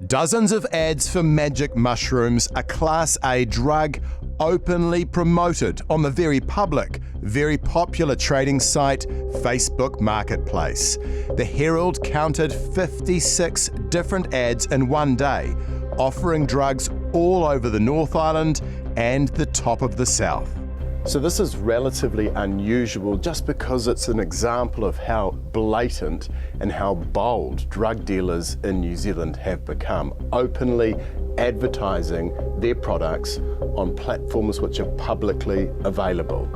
Dozens of ads for magic mushrooms, a Class A drug, openly promoted on the very public, very popular trading site, Facebook Marketplace. The Herald counted 56 different ads in one day, offering drugs all over the North Island and the top of the South. So this is relatively unusual just because it's an example of how blatant and how bold drug dealers in New Zealand have become, openly advertising their products on platforms which are publicly available.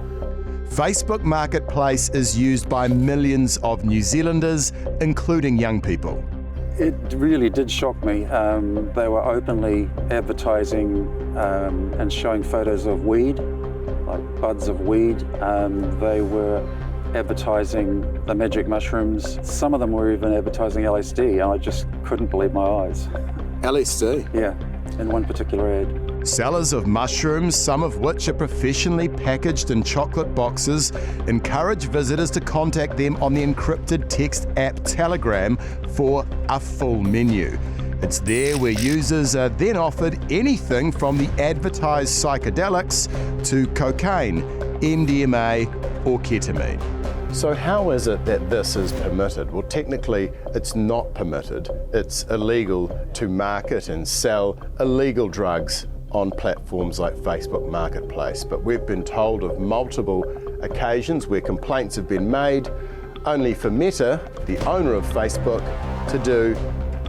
Facebook Marketplace is used by millions of New Zealanders, including young people. It really did shock me. They were openly advertising and showing photos of weed, like buds of weed. They were advertising the magic mushrooms. Some of them were even advertising LSD, and I just couldn't believe my eyes. LSD? Yeah, in one particular ad. Sellers of mushrooms, some of which are professionally packaged in chocolate boxes, encourage visitors to contact them on the encrypted text app Telegram for a full menu. It's there where users are then offered anything from the advertised psychedelics to cocaine, MDMA or ketamine. So how is it that this is permitted? Well, technically it's not permitted. It's illegal to market and sell illegal drugs on platforms like Facebook Marketplace. But we've been told of multiple occasions where complaints have been made, only for Meta, the owner of Facebook, to do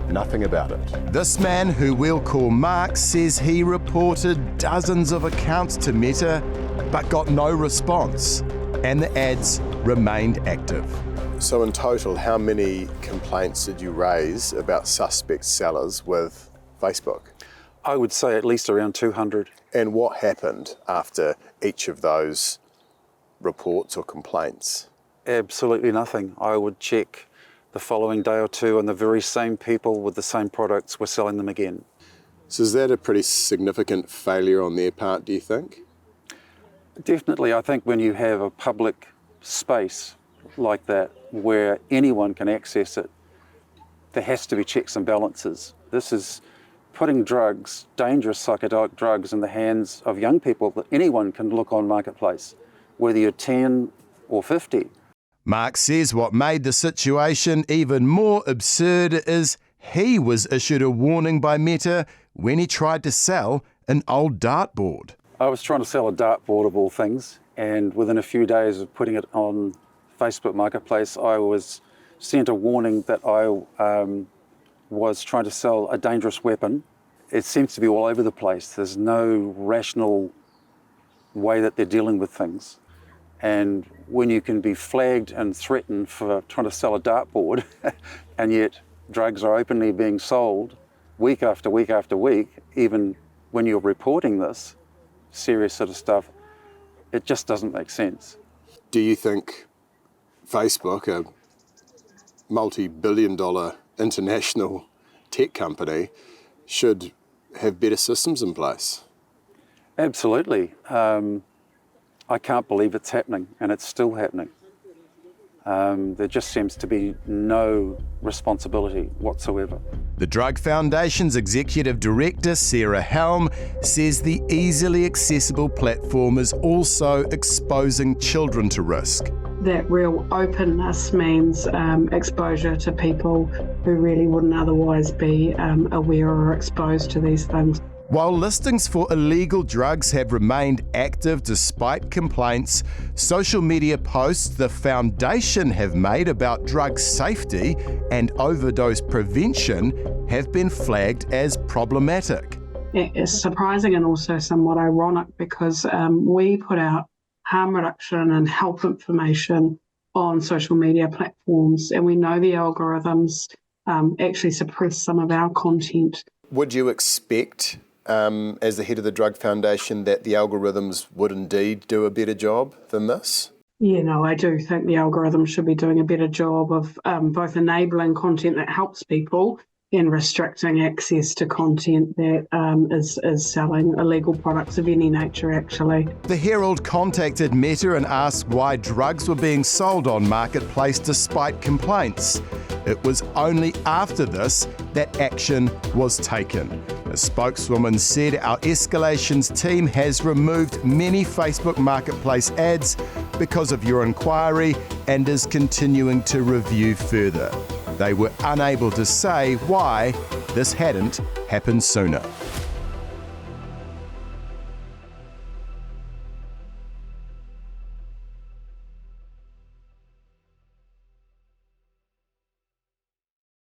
nothing about it. This man, who we'll call Mark, says he reported dozens of accounts to Meta, but got no response, and the ads remained active. So in total, how many complaints did you raise about suspect sellers with Facebook? I would say at least around 200. And what happened after each of those reports or complaints? Absolutely nothing. I would check the following day or two and the very same people with the same products were selling them again. So is that a pretty significant failure on their part, do you think? Definitely. I think when you have a public space like that where anyone can access it, there has to be checks and balances. This is putting drugs, dangerous psychedelic drugs, in the hands of young people that anyone can look on Marketplace, whether you're 10 or 50. Mark says what made the situation even more absurd is he was issued a warning by Meta when he tried to sell an old dartboard. I was trying to sell a dartboard of all things, and within a few days of putting it on Facebook Marketplace, I was sent a warning that I was trying to sell a dangerous weapon. It seems to be all over the place. There's no rational way that they're dealing with things. And when you can be flagged and threatened for trying to sell a dartboard, and yet drugs are openly being sold week after week after week, even when you're reporting this serious sort of stuff, it just doesn't make sense. Do you think Facebook, a multi-billion-dollar international tech company, should have better systems in place? Absolutely. I can't believe it's happening, and it's still happening. There just seems to be no responsibility whatsoever. The Drug Foundation's Executive Director, Sarah Helm, says the easily accessible platform is also exposing children to risk. That real openness means exposure to people who really wouldn't otherwise be aware or exposed to these things. While listings for illegal drugs have remained active despite complaints, social media posts the Foundation have made about drug safety and overdose prevention have been flagged as problematic. It's surprising and also somewhat ironic because we put out harm reduction and health information on social media platforms, and we know the algorithms actually suppress some of our content. Would you expect, as the head of the Drug Foundation, that the algorithms would indeed do a better job than this? Yeah, no, I do think the algorithm should be doing a better job of both enabling content that helps people and restricting access to content that is selling illegal products of any nature, actually. The Herald contacted Meta and asked why drugs were being sold on Marketplace despite complaints. It was only after this that action was taken. A spokeswoman said, "Our escalations team has removed many Facebook Marketplace ads because of your inquiry and is continuing to review further." They were unable to say why this hadn't happened sooner.